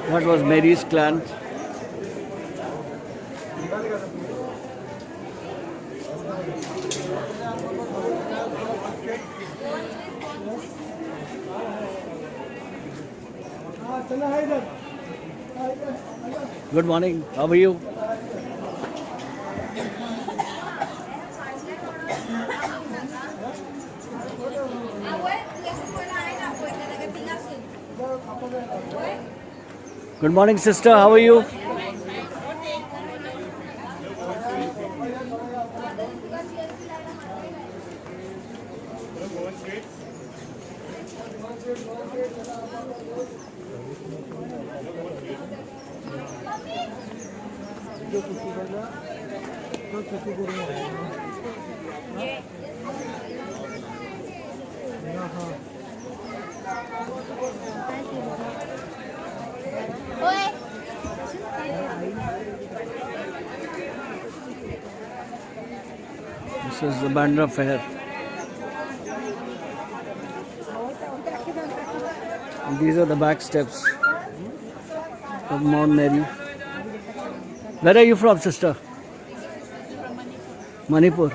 That was Mary's clan. Good morning. How are you? Good morning, sister. How are you? This is the Bandra Fair. And these are the back steps of Mount Mary. Where are you from, sister? Manipur.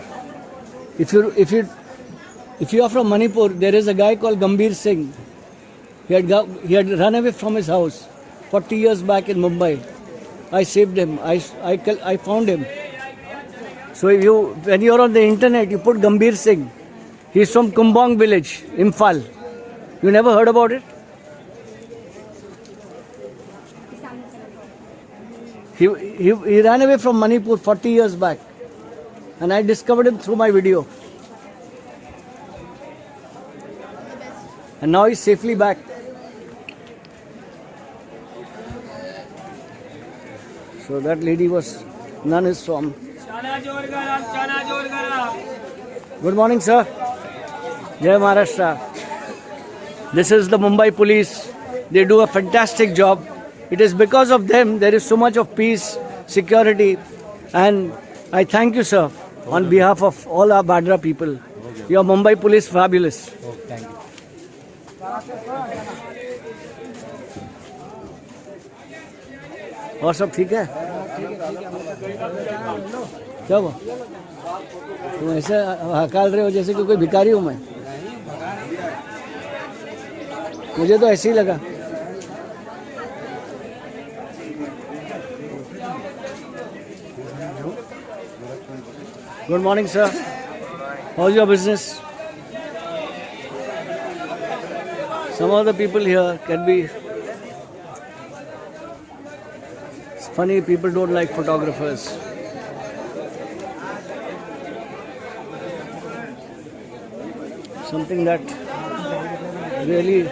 If you are from Manipur, there is a guy called Gambhir Singh. He had run away from his house 40 years back in Mumbai. I saved him. I found him. So when you are on the internet, you put Gambhir Singh. He is from Kumbong village, Imphal. You never heard about it? He ran away from Manipur 40 years back. And I discovered him through my video. And now he's safely back. So that lady nun is from. Good morning, sir. Jai Maharashtra. This is the Mumbai police. They do a fantastic job. It is because of them there is so much of peace, security, and I thank you, sir, on behalf of all our Bandra people. Your Mumbai police fabulous. Thank you. और सब ठीक है? क्या हुआ? तुम ऐसे हकाल रहे हो जैसे कि कोई भिखारी हूँ मैं. मुझे तो ऐसे ही लगा. Good morning, sir. How's your business? Some of the people here can be. It's funny, people don't like photographers. Something that really.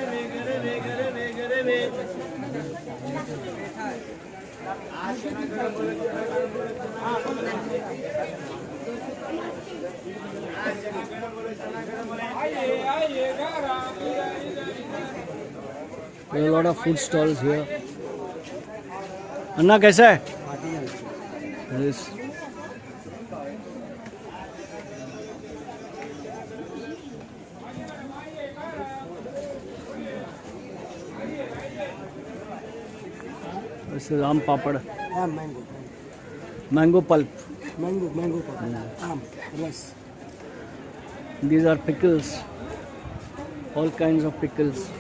There are a lot of food stalls here. अन्ना कैसा है? Yes. This is Aam Papad. Mango. Mango pulp. Mango pulp. Yes. These are pickles. All kinds of pickles.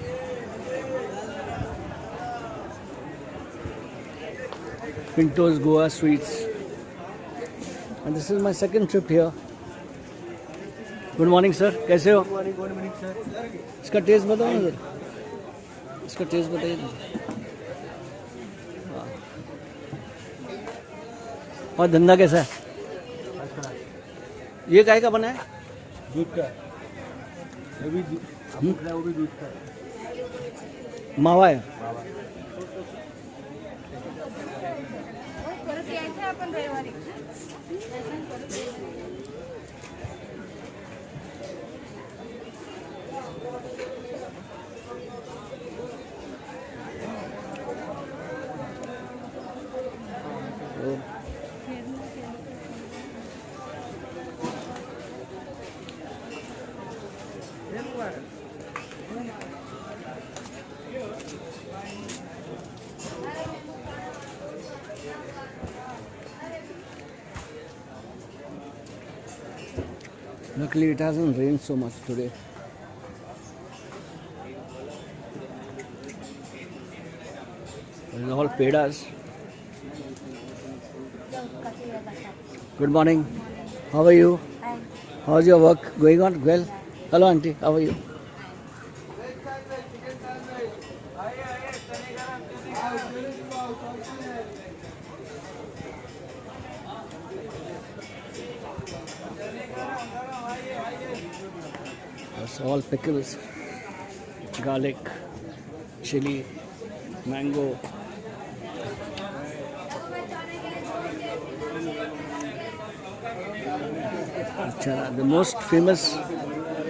Pinto's Goa sweets. And this is my second trip here. Good morning, sir. कैसे हो? Good morning, sir. इसका test बताओ ना sir. इसका test बताइए. और धंधा कैसा है? ये काय का बना है? दूध का. वो भी दूध का. मावा है. Luckily, it hasn't rained so much today. These are all pedas. Good morning. How are you? How's your work going on? Well. Hello, auntie. How are you? That's all pickles, garlic, chili, mango. Chana. The most famous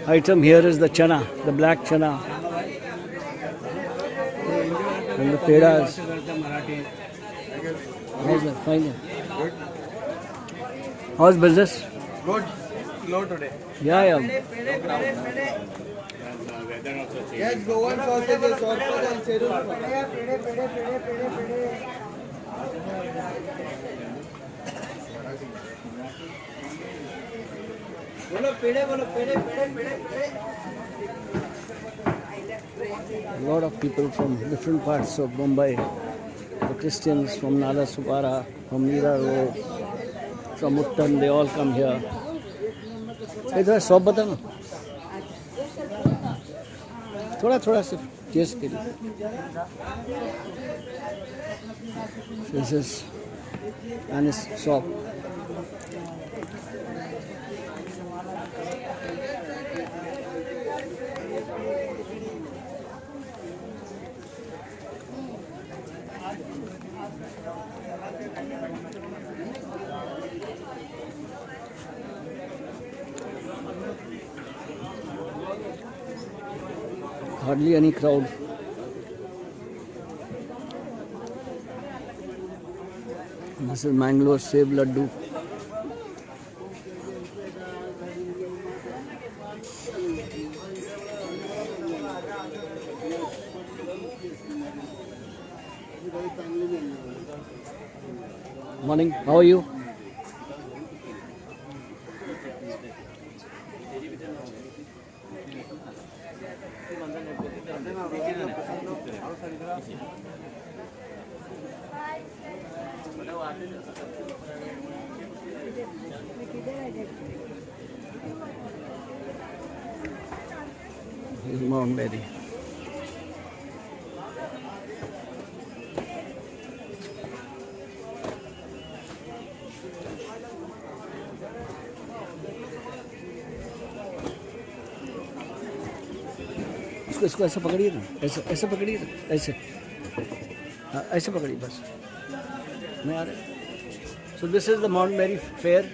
item here is the chana, the black chana. And the pedas. How's that? Fine. How's business? Good. Slow today. Yeah. Yes, Goan sausages, sausages and cereal. A lot of people from different parts of Mumbai. The Christians from Nala Supara, from Mira Road, from Uttan, they all come here. इधर shop बता ना थोड़ा सिर्फ test के लिए This is Anis shop. Hardly any crowd. This is Mangalore Save Laddu. Morning, how are you? This is Mount Mary. इसको ऐसे पकड़िए ना ऐसे पकड़िए ना ऐसे हाँ ऐसे पकड़िए बस मैं आ रहा So this is the Mount Mary Fair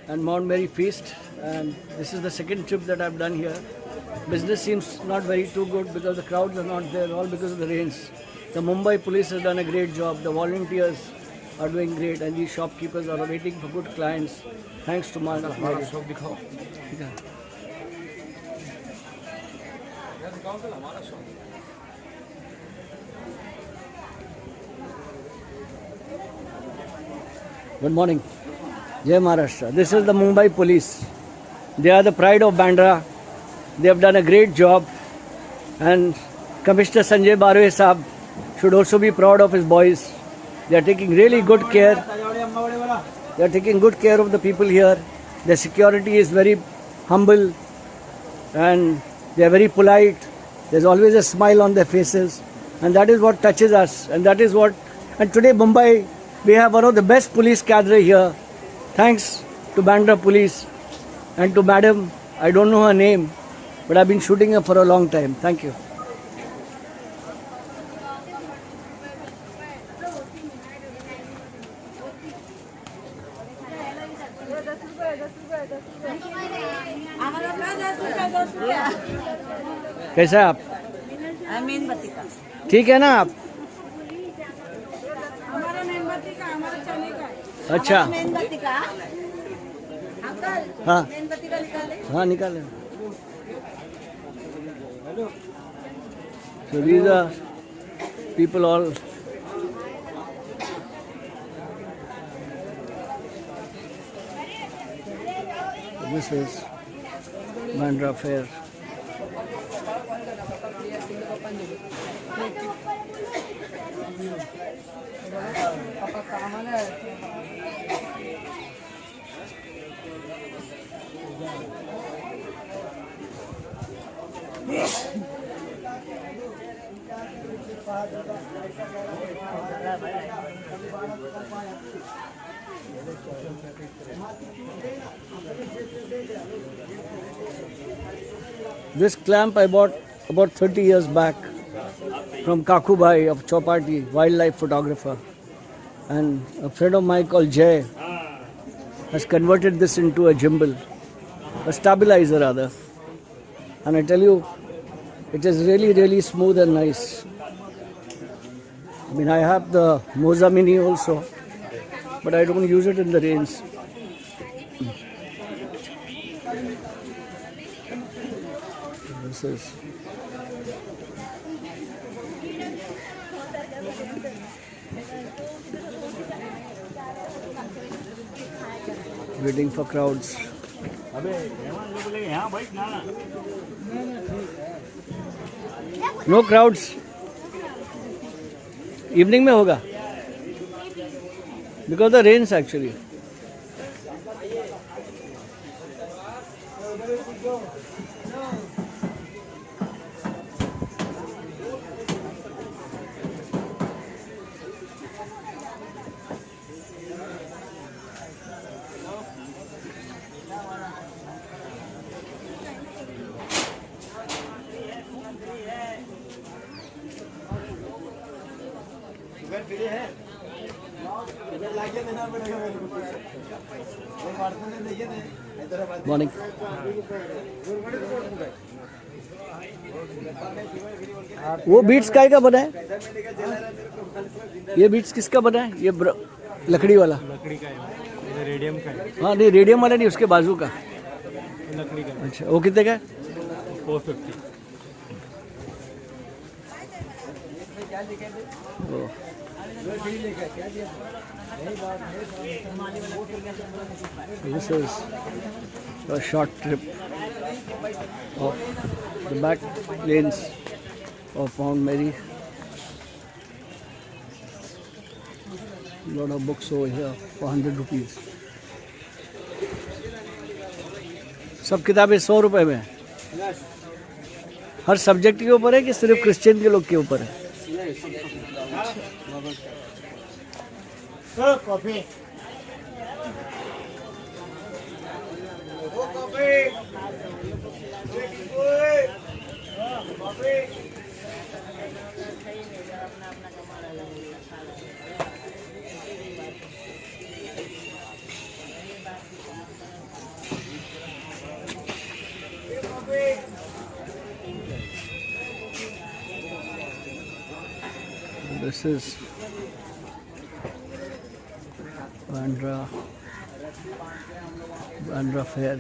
and Mount Mary Feast, and this is the second trip that I've done here. Business seems not very too good because the crowds are not there, all because of the rains. The Mumbai police has done a great job, the volunteers are doing great, and these shopkeepers are waiting for good clients thanks to Mount Mary. Good morning. Jai Maharashtra. This is the Mumbai police. They are the pride of Bandra. They have done a great job. And Commissioner Sanjay Barwe Saab should also be proud of his boys. They are taking really good care. They are taking good care of the people here. The security is very humble and they are very polite. There's always a smile on their faces. And that is what touches us. And that is what... And today Mumbai, we have one of the best police cadre here. Thanks to Bandra Police and to Madam, I don't know her name, but I've been shooting her for a long time. Thank you. कैसे हैं आप? मेनबत्ती का ठीक है ना आप? हमारा मेनबत्ती का हमारा चने का है। अच्छा मेनबत्ती का अंकल हाँ मेनबत्ती का निकाले। हाँ निकाले. So these are people all this is Bandra Fair. This clamp I bought about 30 years back from Kakubai of Chopati, wildlife photographer. And a friend of mine called Jay has converted this into a gimbal, a stabilizer rather. And I tell you, it is really, really smooth and nice. I mean, I have the Moza Mini also, but I don't use it in the rains. This is waiting for crowds. No crowds. Evening में होगा. Because the rains actually. Morning. वो beats काय का बना है? ये beats किसका बना है? ये लकड़ी वाला? लकड़ी का है, ये रेडियम का है। हाँ नहीं, रेडियम वाला नहीं, उसके बाजू का लकड़ी का। अच्छा, वो कितने का है? 450। This is a short trip of the back lanes of Mount Mary. Lot of books over here for 100 rupees. सब किताबें 100 रुपए में है। हर सब्जेक्ट के ऊपर है कि सिर्फ क्रिश्चियन के लोग के ऊपर है? Coffee. This is Bandra Fair.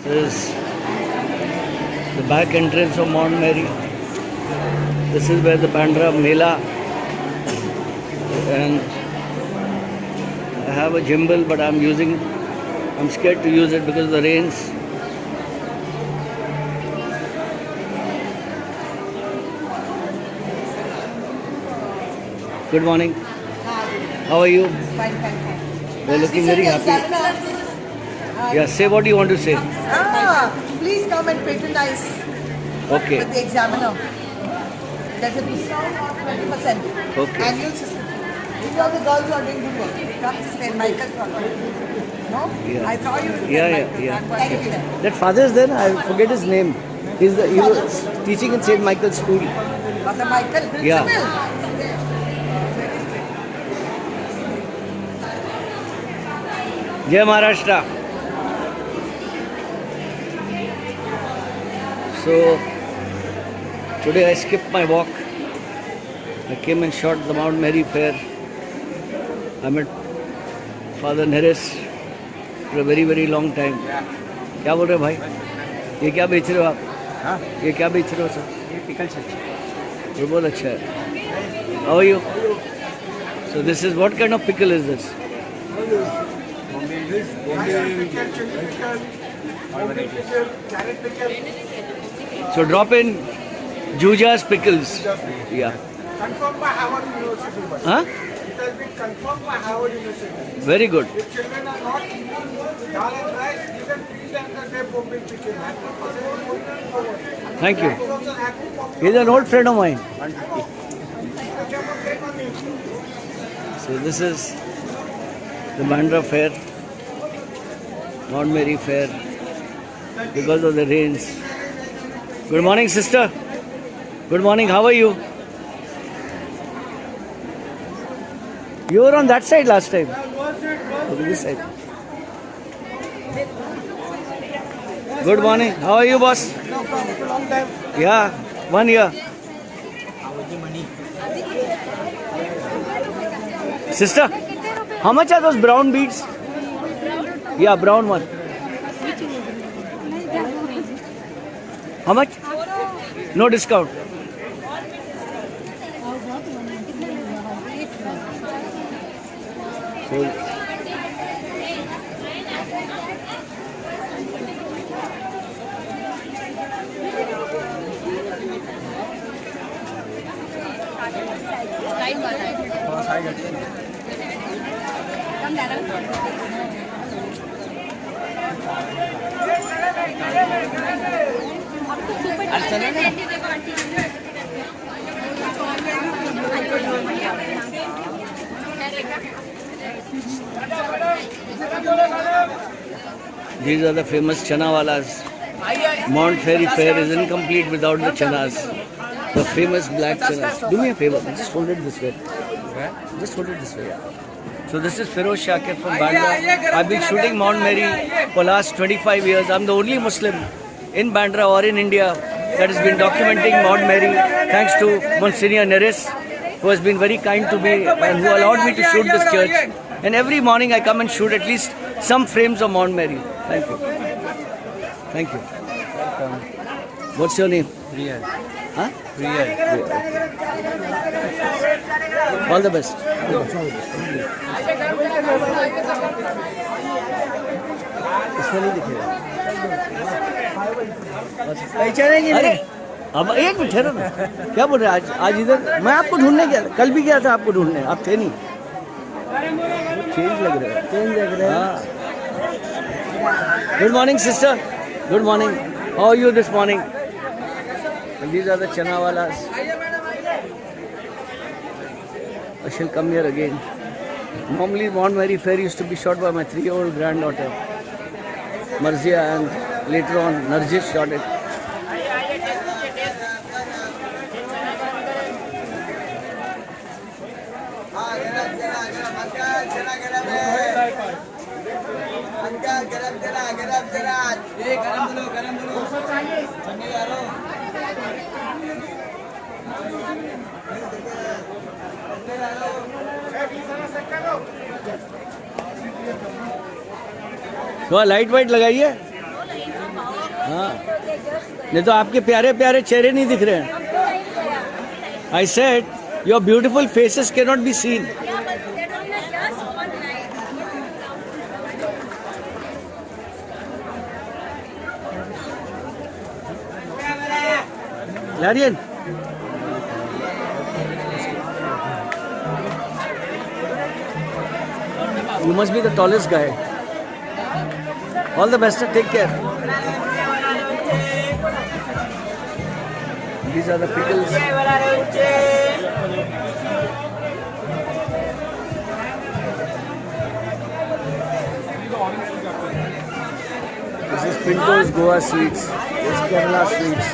This is the back entrance of Mount Mary. This is where the Bandra Mela, and I have a gimbal, but I'm scared to use it because of the rains. Good morning. How are you? Fine, fine, fine. You're looking very happy. Yeah, say what you want to say. Please come and patronize Okay. with the examiner. There's a discount of 20%. Okay. Annual system. These are the girls who are doing good work. Come to St. Michael College. No? Yeah. I saw you. in St. Yeah, Michael. yeah. Thank you then. That father is there, I forget his name. He was teaching in St. Michael's School. Father Michael, principal. Yeah. Jai Maharashtra. So today I skipped my walk. I came and shot the Mount Mary Fair. I met Father Neres for a very very long time. क्या बोल रहे हो भाई? ये क्या बेच रहे हो आप? हाँ? ये क्या बेच रहे हो सर? ये पिकल है। ये बहुत अच्छा है। How are you? So this is what kind of pickle is this? So drop in Juja's pickles. Yeah. Confirmed by Harvard University. Huh? It has been confirmed by Harvard University. Very good. If children are not eating dal and rice, you can feed them the day Bombay chicken. Thank you. He's an old friend of mine. So this is the Bandra Fair, Mount Mary Fair, because of the rains. Good morning, sister. Good morning. How are you? You were on that side last time. Look at this side. Good morning. How are you, boss? Long time. Yeah, 1 year. Sister, how much are those brown beads? Yeah, brown one. How much? No discount. So, these are the famous chana walas. Mount Fairy Fair is incomplete without the chanas. The famous black chanas. Do me a favor, just hold it this way. Just hold it this way. So this is Feroz Shakir from Bandra. I've been shooting Mount Mary for last 25 years. I'm the only Muslim in Bandra or in India that has been documenting Mount Mary, thanks to Monsignor Neres, who has been very kind to me and who allowed me to shoot this church. And every morning I come and shoot at least some frames of Mount Mary. Thank you. Thank you. What's your name? Real. Huh? Real. All the best. इसमें नहीं दिखेगा। अरे अब एक minute ठहरो ना। क्या बोल रहे हैं आज इधर मैं आपको ढूंढने गया कल भी गया था आपको ढूंढने आप थे नहीं। चेंज लग रहा है। चेंज लग रहा है। Good morning sister. Good morning. How are you this morning? These are the chana walas. I shall come here again. Normally Mount Mary Fair used to be shot by my 3-year-old granddaughter Marzia, and later on Narjis shot it. थोड़ा light white लगाइए। हाँ नहीं तो आपके प्यारे प्यारे चेहरे नहीं दिख रहे हैं। I said your beautiful faces can not be seen. Larian. You must be the tallest guy. All the best. Take care. These are the pickles. This is Pinto's Goa sweets. This is Kerala sweets.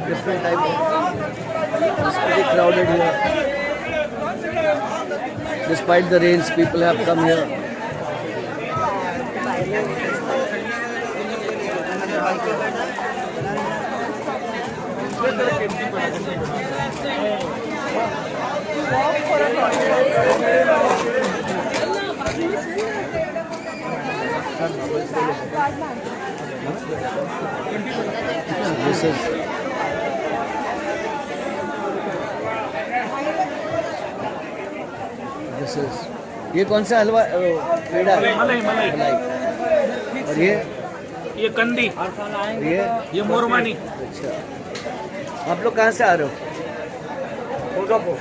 Different type of. It's pretty crowded here. Despite the rains, people have come here. This is ये कौन सा हलवा पेड़ा है? मलाई मलाई मलाई। और ये कंदी ये मोरमानी अच्छा। आप लोग कहाँ से आ रहे हो? गोलगापुर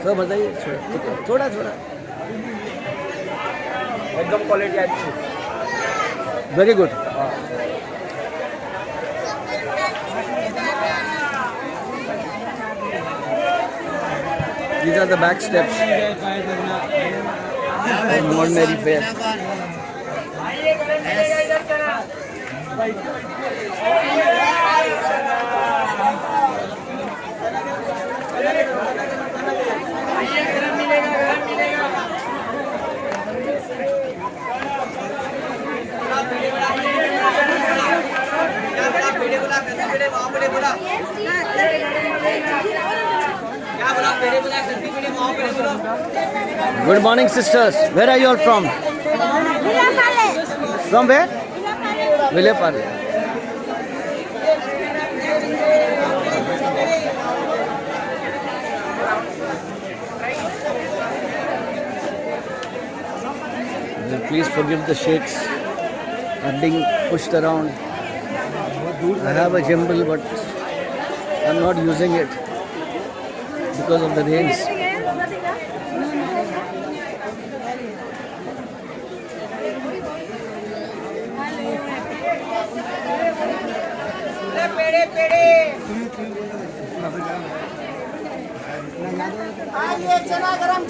तो बताइए थोड़ा थोड़ा। एकदम क्वालिटी अच्छी very good. These are the back steps of Mount Mary Fair. Good morning, sisters. Where are you all from? From where? Vilepale. Please forgive the shakes. I'm being pushed around. I have a gimbal, but I'm not using it because of the rains. चना गरम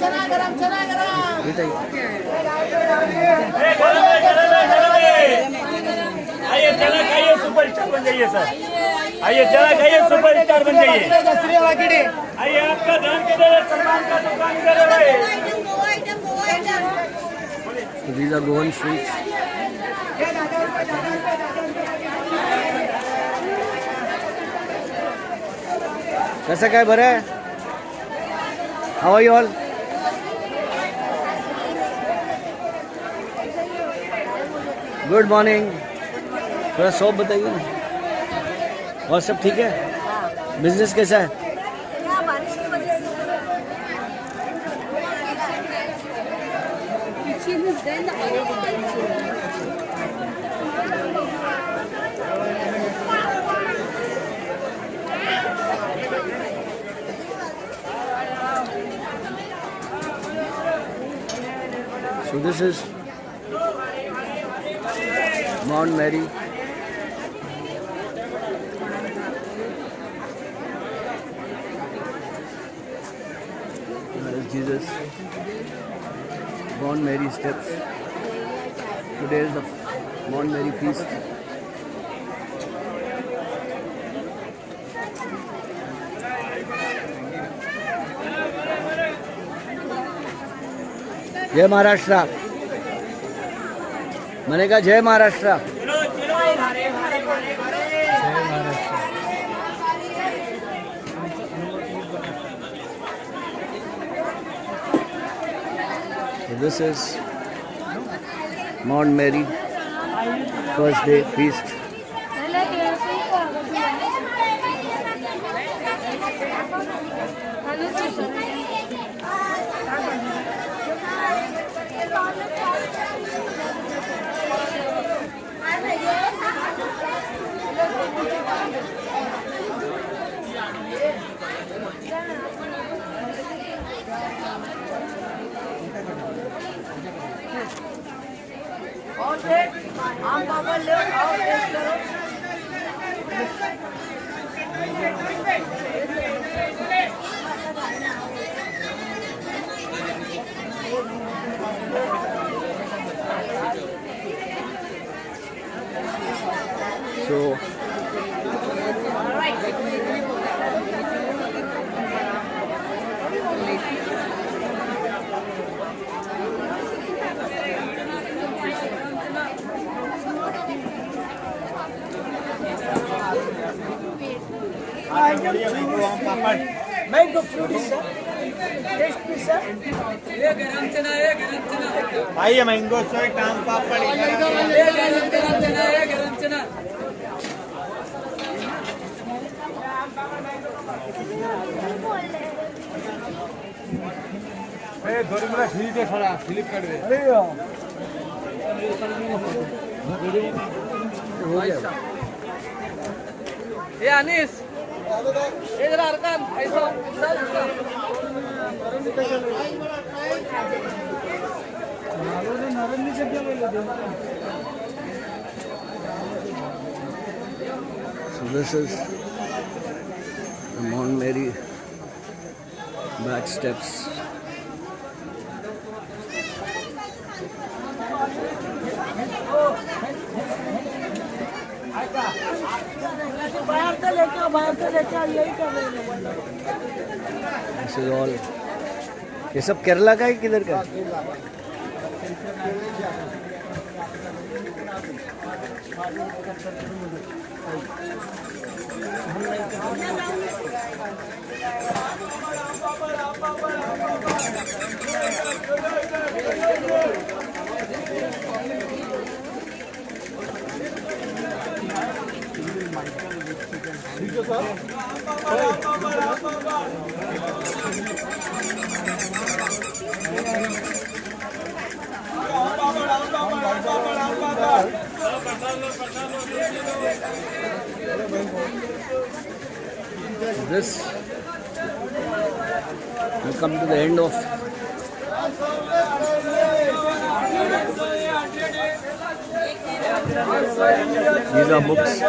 आइए चना खाइए superstar बन जाइए sir. आइए चना खाइए सुपरस्टार बन जाइए। आइए आपका ध्यान किधर है? सामान का दुकान किधर है भाई? So these are Goan sweets. कैसा काय बरं आहे? How are you all? Good morning. थोड़ा शॉप बताइए ना। और सब ठीक है? बिजनेस कैसा है? So this is Mount Mary. There is Jesus. Mount Mary steps. Today is the Mount Mary feast. जय महाराष्ट्र। मैंने कहा जय Maharashtra. So this is Mount Mary first day feast. So Mango fruity, sir. Taste me, sir. आइए mango sweet आम पापड़ गरीबला free दे खड़ा slip कर दे ये अनीस इधर अरकान ऐसा So this is the Mount Mary back steps. बाहर से लेके यही कर रहे हैं This is all. ये सब केरला का है किधर का? This we come to the end of these are books.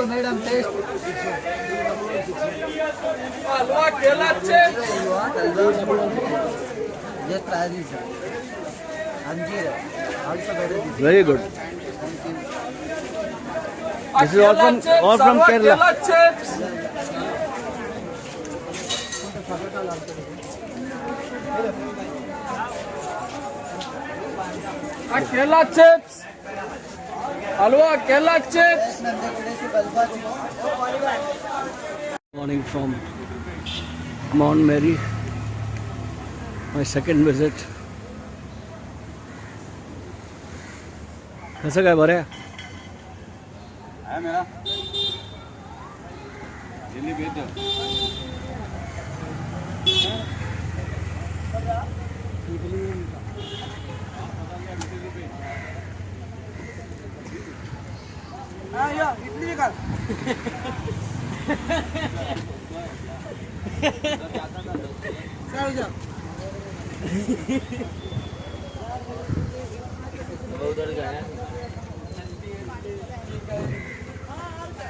Madam, taste. हलवा केला chips Just try this. Anjeer. Also very good. Very good. This is all from Kerala. केला चिप्स केला chips हलवा केला chips Morning from Mount Mary. My second visit. कसं काय बरं आहे? है मेरा दिल्ली भेज दो इडली निकाल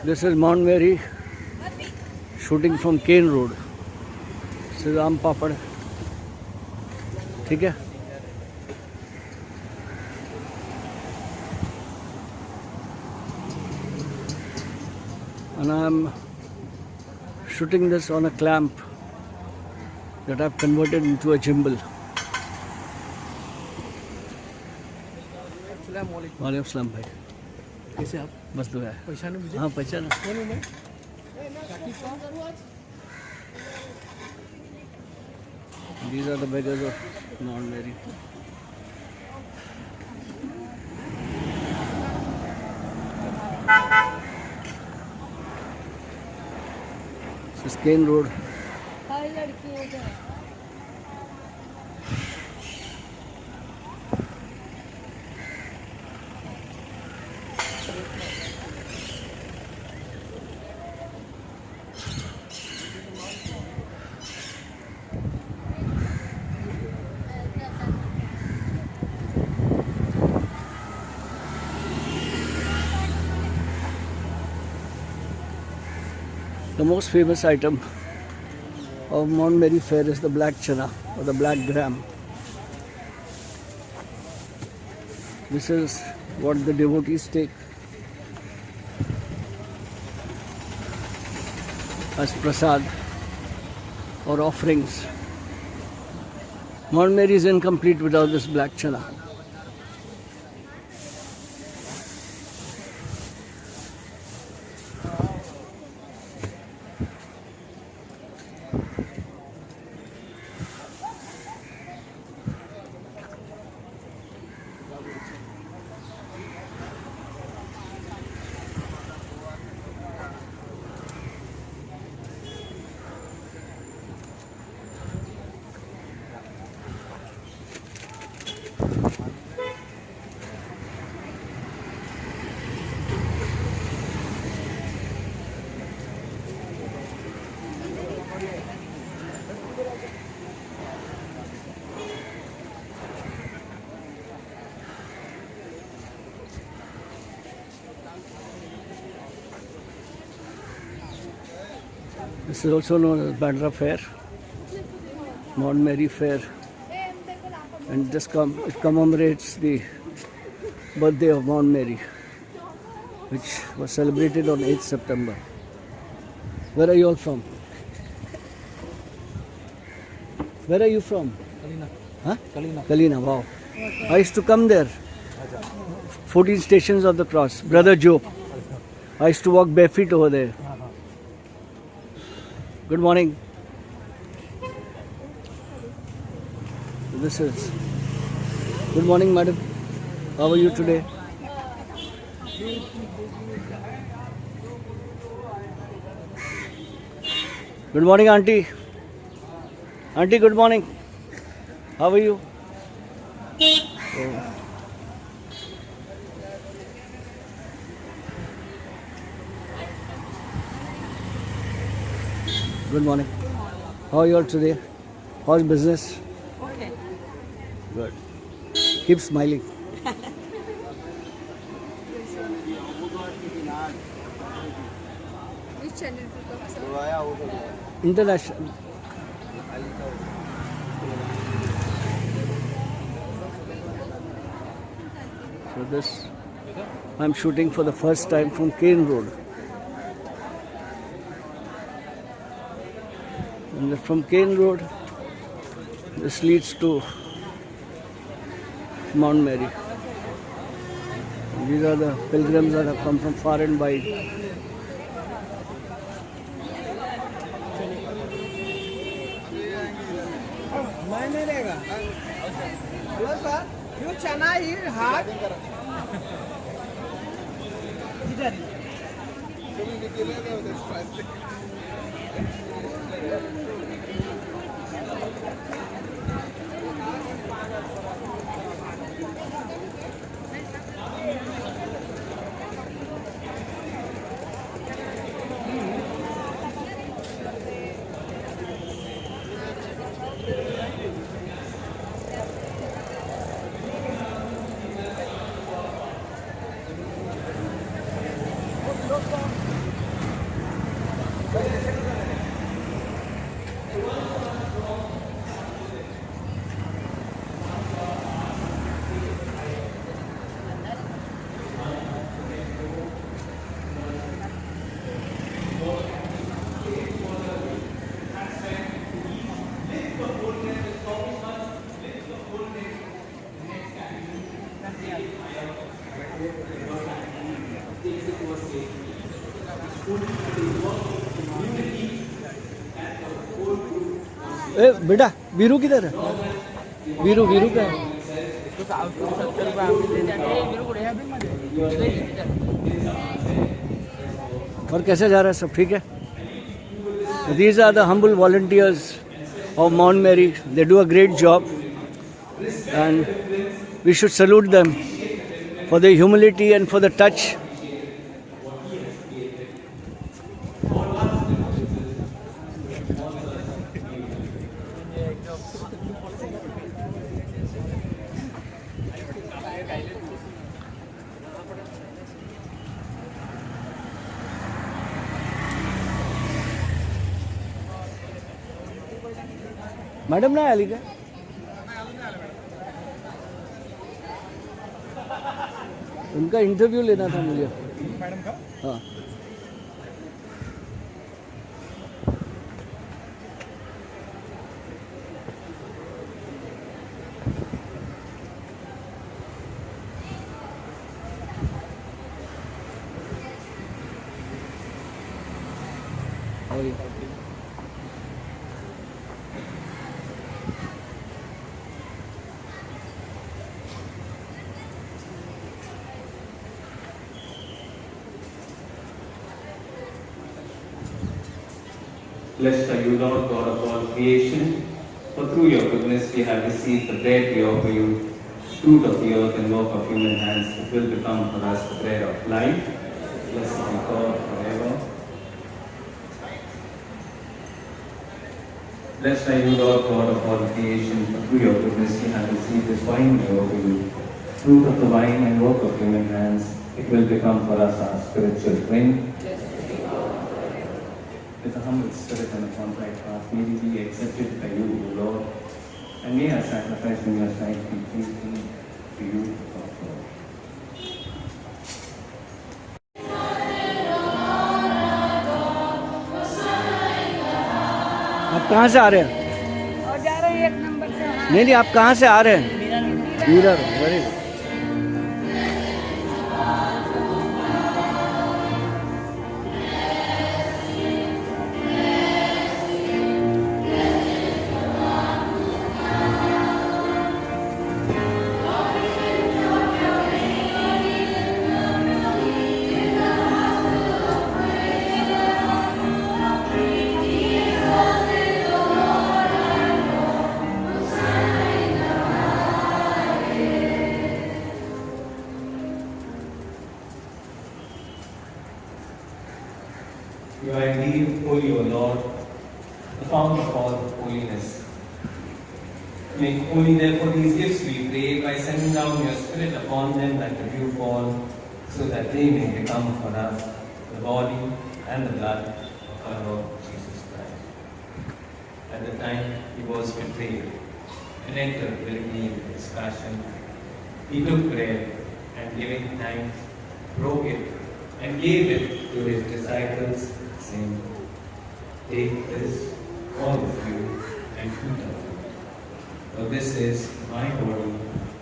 This is Mount Mary, shooting from Kane Road. This is आम पापड़. ठीक है? And I'm shooting this on a clamp that I've converted into a gimbal. वालेकुम सलाम भाई. कैसे आप बस दुआ है. पहचाने मुझे हाँ पहचाना. कौन हूँ मैं These are the beggars of Mount Mary. This is Kane Road. The most famous item of Mount Mary Fair is the black chana or the black gram. This is what the devotees take as prasad or offerings. Mount Mary is incomplete without this black chana. This is also known as Bandra Fair, Mount Mary Fair, and it commemorates the birthday of Mount Mary, which was celebrated on 8th September. Where are you all from? Where are you from? Kalina. Huh? Kalina. Kalina, wow. I used to come there. 14 Stations of the Cross. Brother Joe. I used to walk barefoot over there. Good morning. This is. Good morning, madam. How are you today? Good morning, auntie. Auntie, good morning. How are you? Oh. Good morning. How are you all today? How's business? Okay. Good. Keep smiling. Which channel to come, sir? International. So this, I'm shooting for the first time from Kane Road. And from Kane Road, this leads to Mount Mary. And these are the pilgrims that have come from far and wide. Hello, sir. You chana here hot. ए बेटा वीरू किधर है? वीरू वीरू का है? और कैसे जा रहा है सब ठीक है? These are the humble volunteers of Mount Mary. They do a great job and we should salute them for their humility and for the touch. Madam ना आली का? उनका इंटरव्यू लेना था मुझे। मैडम का? हाँ। How are you? Blessed are you, Lord God of all creation, for through your goodness we have received the bread we offer you, fruit of the earth and work of human hands, it will become for us the bread of life. Blessed be God forever. Blessed are you, Lord God of all creation, for through your goodness we have received this wine we offer you, fruit of the vine and work of human hands, it will become for us our spiritual drink. With a humble spirit and a contrite heart, may we be accepted by you, O Lord, and may our sacrifice in your sight be pleasing to you, O God. आप कहाँ से आ रहे हैं? और जा रहे हैं 1 number से वहाँ। नहीं आप कहाँ से आ रहे हैं? Mirror. Very good. You are indeed holy, O Lord, the fount of all holiness. Make holy therefore these gifts, we pray, by sending down your Spirit upon them like a dewfall, so that they may become for us the body and the blood of our Lord Jesus Christ. At the time he was betrayed and entered willingly into his passion, he took bread and giving thanks, broke it and gave it to his disciples, saying, "Take this, all of you, and eat of it. For this is my body,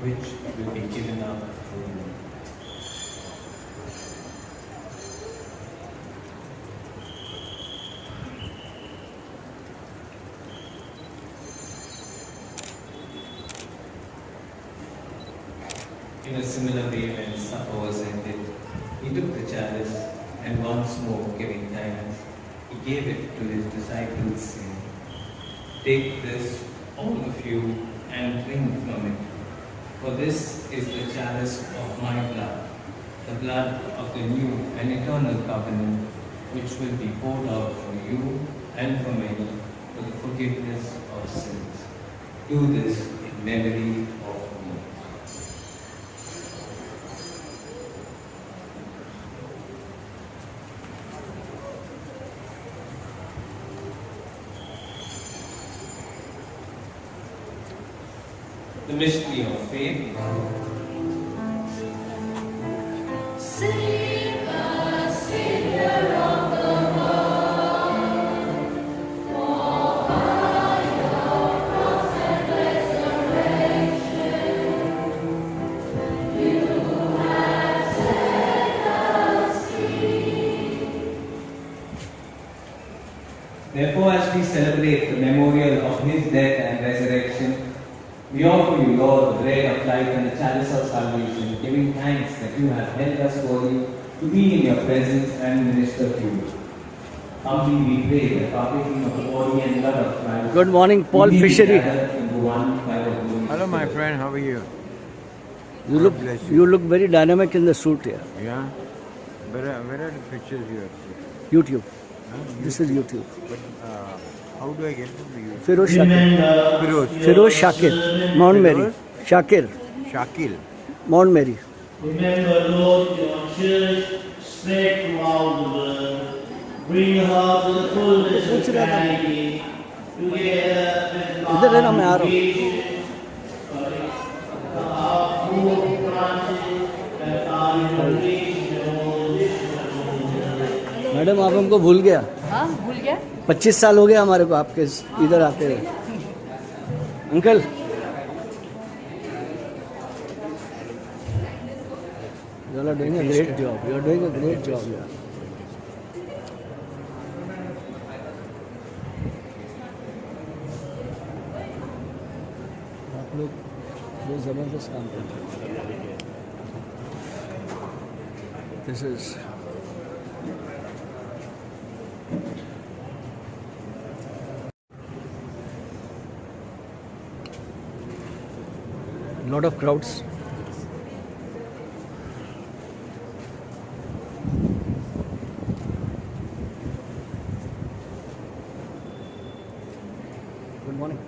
which will be given up for you." In a similar way, when supper was ended, he took the chalice and once more giving thanks, he gave it to his disciples, saying, "Take this, all of you, and drink from it. For this is the chalice of my blood, the blood of the new and eternal covenant, which will be poured out for you and for many for the forgiveness of sins. Do this in memory of me." The mystery of faith. Therefore, as we celebrate the memorial of his death and resurrection, we offer you, Lord, the bread of life and the chalice of salvation, giving thanks that you have held us worthy to be in your presence and minister to you. Humbly we pray that partaking of the body and blood of Christ. Good morning, Paul we may be Fishery. gathered into one by the Holy Hello, my Spirit. friend. How are you? You look very dynamic in the suit here. Yeah. Where are the pictures you have? YouTube. Huh? This is YouTube. But how do I get to you? Feroz Shakir. Feroz Shakir. Mount Mary. Shakir. Shakil. Mount Mary. Remember, Lord, your church spread throughout the world. Bring her to the fullness of humanity. Together with इधर है ना मैं आ रहा हूँ madam आप हमको भूल गया हाँ भूल गया 25 साल हो गया हमारे को आपके इधर आते हुए uncle You are doing a great job. You are doing a great job. Yeah. जबरदस्त काम करते हैं. This is lot of crowds. Good morning.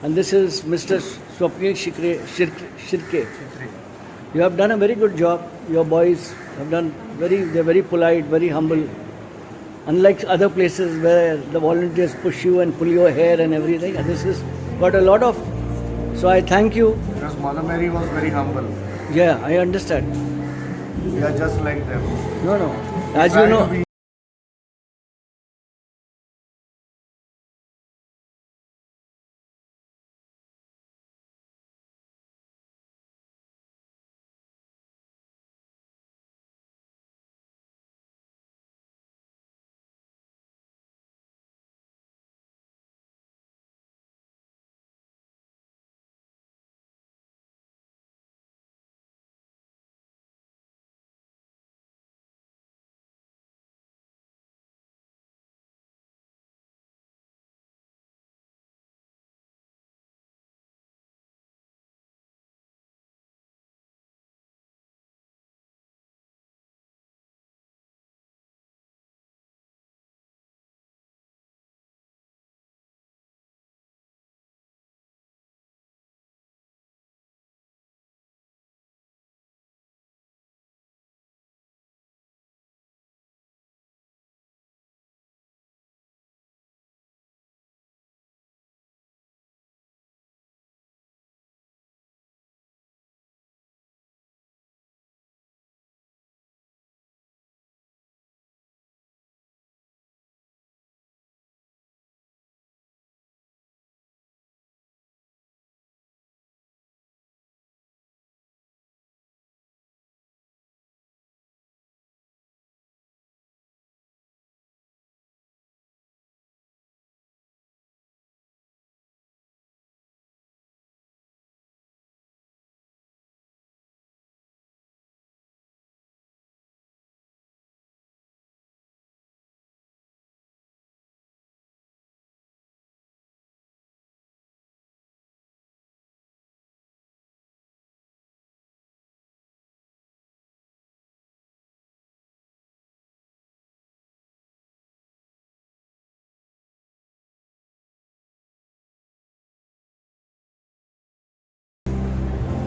And this is Mr. Swapnil Shirke. You have done a very good job. Your boys have done they're very polite, very humble. Unlike other places where the volunteers push you and pull your hair and everything, and this has got a lot of. So I thank you. Because Mother Mary was very humble. Yeah, I understand. We are just like them. No. As you know,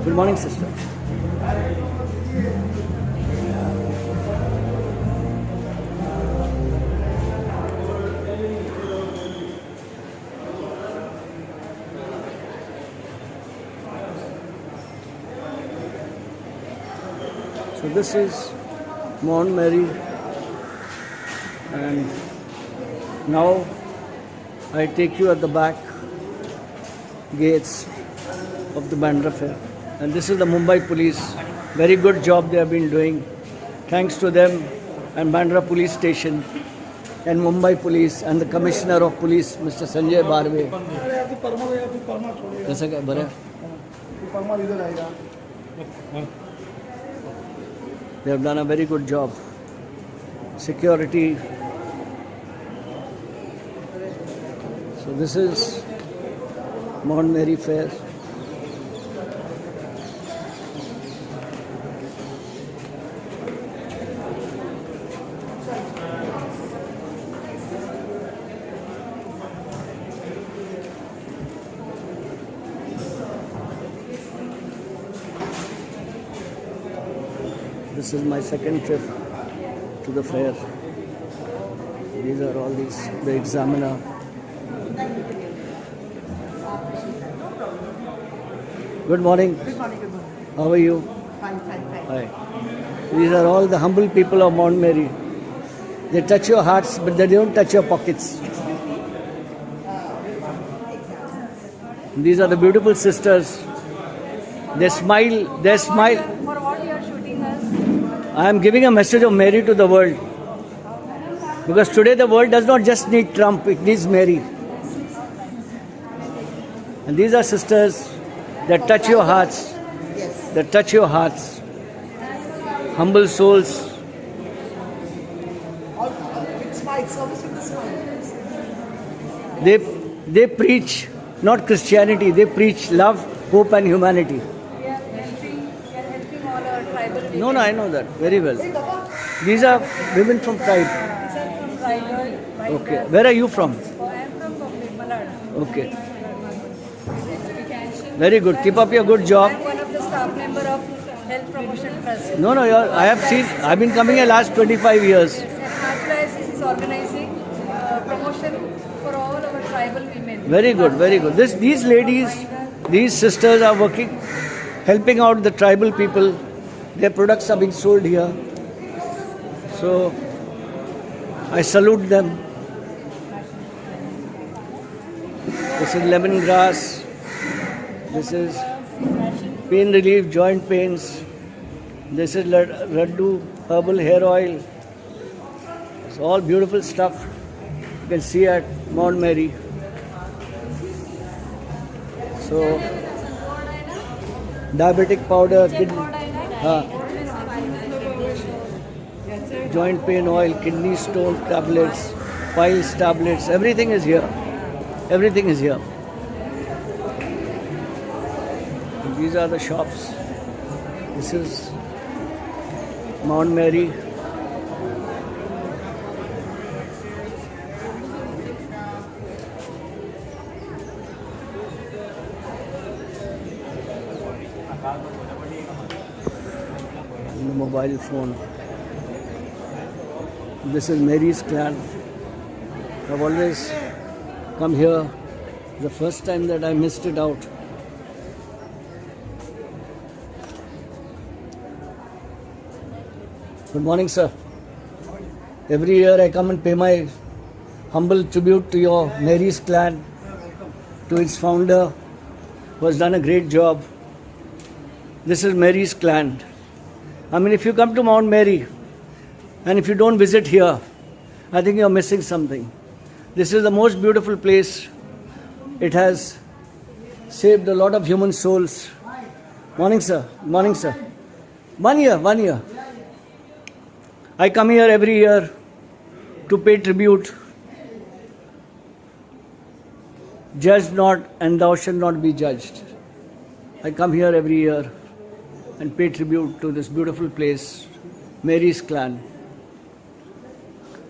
good morning, sister. So this is Mount Mary, and now I take you at the back gates of the Bandra Fair. And this is the Mumbai Police. Very good job they have been doing. Thanks to them and Bandra Police Station and Mumbai Police and the Commissioner of Police, Mr. Sanjay Barve. कैसा क्या बड़ा? They have done a very good job. Security. So this is Mount Mary Fair. This is my second trip to the fair. These are all the examiner. Good morning. Good morning, good morning. How are you? Fine, fine, fine. Hi. These are all the humble people of Mount Mary. They touch your hearts, but they don't touch your pockets. These are the beautiful sisters. They smile, they smile. For what you are shooting us? I am giving a message of Mary to the world. Because today the world does not just need Trump, it needs Mary. And these are sisters that touch your hearts. Yes. That touch your hearts. Humble souls. All with smile, service with a smile. They preach not Christianity, they preach love, hope and humanity. We are helping all our tribal people. No, I know that very well. These are women from tribe. These are from tribal. Okay. Where are you from? I am from Malad. Okay. Very good. Keep up your good I job. am one of the staff member of Health Promotion Trust. No, I have seen, I've been coming here last 25 years. And Archdiocese is organizing promotion for all our tribal women. Very good, very good. These ladies, these sisters are working, helping out the tribal people. Their products are being sold here. So, I salute them. This is lemongrass. This is pain relief, joint pains. This is Raddu herbal hair oil. It's all beautiful stuff. You can see at Mount Mary. So, diabetic powder, joint pain oil, kidney stone tablets, piles tablets, everything is here. Everything is here. And these are the shops. This is Mount Mary. The mobile phone. This is Mary's clan. I've always come here. The first time that I missed it out. Good morning, sir. Every year I come and pay my humble tribute to your Mary's clan, to its founder, who has done a great job. This is Mary's clan. I mean, if you come to Mount Mary and if you don't visit here, I think you're missing something. This is the most beautiful place. It has saved a lot of human souls. Morning, sir. Morning, sir. 1 year, 1 year. I come here every year to pay tribute. Judge not, and thou shalt not be judged. I come here every year and pay tribute to this beautiful place, Mary's clan.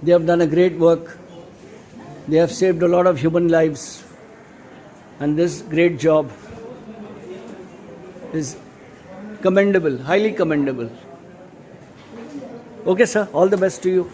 They have done a great work. They have saved a lot of human lives. And this great job is commendable, highly commendable. Okay, sir. All the best to you.